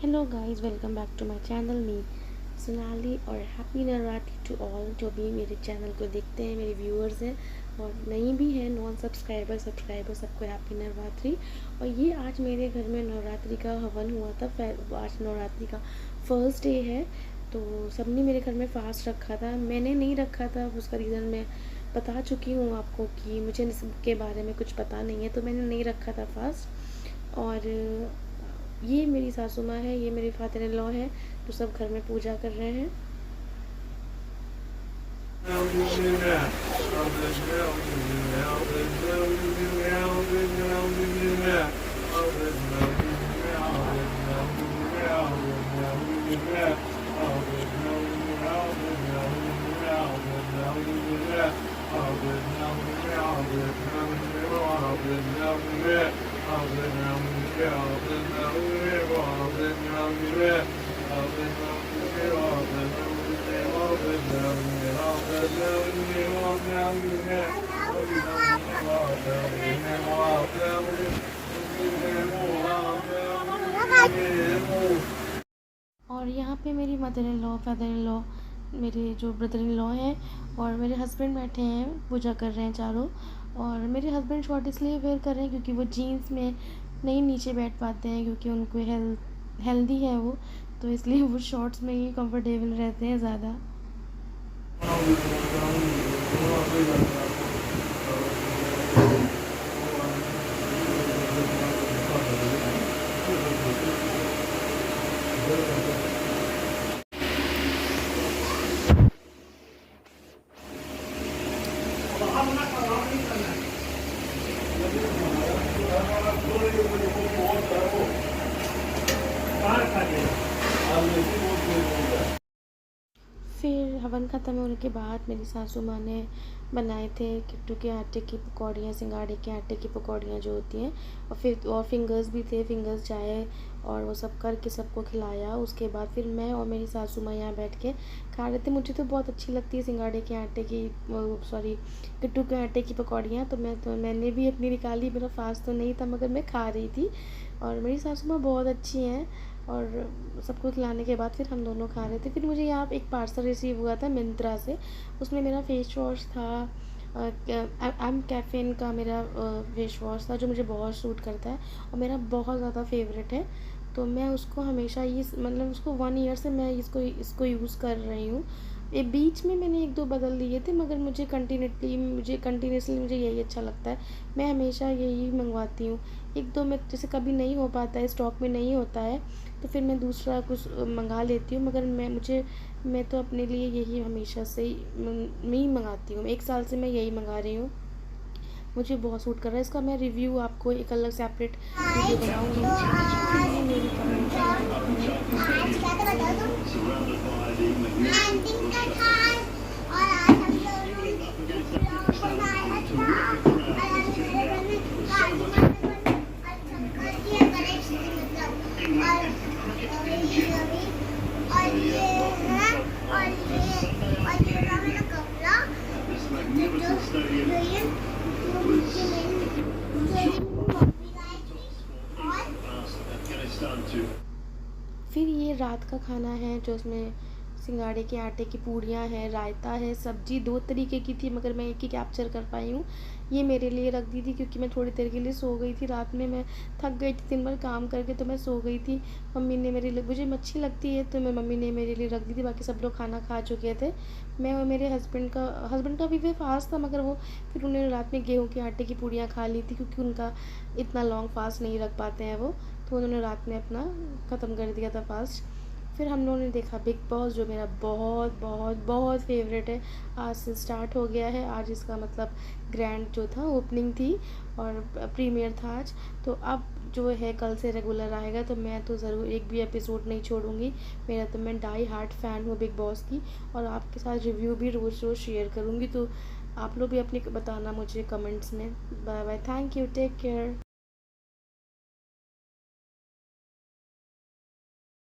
Hello guys, welcome back to my channel. मी सोनाली और happy Navratri to all जो भी मेरे चैनल को देखते हैं, मेरे व्यूअर्स हैं और नहीं भी हैं, नॉन सब्सक्राइबर सबको हैप्पी नवरात्रि। और ये आज मेरे घर में नवरात्रि का हवन हुआ था। आज नवरात्रि का फर्स्ट डे है, तो सबने मेरे घर में फास्ट रखा था। मैंने नहीं रखा था, उसका रीज़न मैं बता चुकी हूँ आपको कि मुझे इसके बारे में कुछ पता नहीं है, तो मैंने नहीं रखा था फास्ट। और ये मेरी सासू माँ है, ये मेरे फादर इन लॉ हैं, तो सब घर में पूजा कर रहे हैं। और यहाँ पे मेरी mother in law, father in law, मेरे जो ब्रदर इन लॉ हैं और मेरे हस्बैंड बैठे हैं, पूजा कर रहे हैं चारों। और मेरे हस्बैंड शॉर्ट इसलिए वेयर कर रहे हैं क्योंकि वो जीन्स में नहीं नीचे बैठ पाते हैं, क्योंकि उनको हेल्दी है वो, तो इसलिए वो शॉर्ट्स में ही कंफर्टेबल रहते हैं ज़्यादा। फिर हवन ख़त्म होने के बाद मेरी सासू माँ ने बनाए थे किट्टू के आटे की पकौड़ियाँ, सिंगाड़े के आटे की पकौड़ियाँ जो होती हैं, और फिंगर्स भी थे, फिंगर्स चाय, और वो सब करके सबको खिलाया। उसके बाद फिर मैं और मेरी सासू माँ यहाँ बैठ के खा रहे थे। मुझे तो बहुत अच्छी लगती है सिंगाड़े के आटे की, सॉरी, किट्टू के आटे की पकौड़ियाँ। तो मैंने भी अपनी निकाली, मेरा फास्ट तो नहीं था मगर मैं खा रही थी। और मेरी सासू माँ बहुत अच्छी हैं। और सबको खिलाने के बाद फिर हम दोनों खा रहे थे। फिर मुझे यहाँ एक पार्सल रिसीव हुआ था मिंत्रा से, उसमें मेरा फेस वॉश था, एम कैफ़ीन का मेरा फेस वॉश था, जो मुझे बहुत सूट करता है और मेरा बहुत ज़्यादा फेवरेट है। तो मैं उसको हमेशा मतलब उसको 1 ईयर से मैं इसको यूज़ कर रही हूँ। ये बीच में मैंने 1-2 बदल लिए थे, मगर मुझे कंटिन्यूसली मुझे यही अच्छा लगता है। मैं हमेशा यही मंगवाती हूँ। 1-2 में जैसे कभी नहीं हो पाता है, स्टॉक में नहीं होता है, तो फिर मैं दूसरा कुछ मंगा लेती हूँ, मगर मैं तो अपने लिए यही हमेशा से ही मैं ही मंगाती हूँ। 1 साल से मैं यही मंगा रही हूँ, मुझे बहुत सूट कर रहा है। इसका मैं रिव्यू आपको एक अलग सेपरेट वीडियो बनाऊँगी। फिर ये मेरी फिर ये रात का खाना है, जो इसमें सिंगाड़े के आटे की पूड़ियाँ हैं, रायता है, सब्जी 2 तरीके की थी, मगर मैं एक ही कैप्चर कर पाई हूँ। ये मेरे लिए रख दी थी क्योंकि मैं थोड़ी देर के लिए सो गई थी रात में। मैं थक गई थी दिन भर काम करके, तो मैं सो गई थी। मम्मी ने मेरे लिए, मुझे मच्छी लगती है तो मम्मी ने मेरे लिए रख दी थी। बाकी सब लोग खाना खा चुके थे। मैं और मेरे हस्बैंड का भी वे फास्ट था, मगर वो फिर उन्होंने रात में गेहूँ के आटे की पूड़ियाँ खा ली थी, क्योंकि उनका इतना लॉन्ग फास्ट नहीं रख पाते हैं वो, तो उन्होंने रात में अपना ख़त्म कर दिया था फास्ट। फिर हम लोगों ने देखा बिग बॉस, जो मेरा बहुत बहुत बहुत फेवरेट है। आज से स्टार्ट हो गया है। आज इसका मतलब ग्रैंड जो था ओपनिंग थी और प्रीमियर था आज। तो अब जो है कल से रेगुलर आएगा, तो मैं तो ज़रूर एक भी एपिसोड नहीं छोड़ूंगी। मैं डाई हार्ट फ़ैन हूँ बिग बॉस की, और आपके साथ रिव्यू भी रोज़ रोज़ शेयर करूँगी। तो आप लोग भी अपनी बताना मुझे कमेंट्स में। Bye bye, thank you, take care.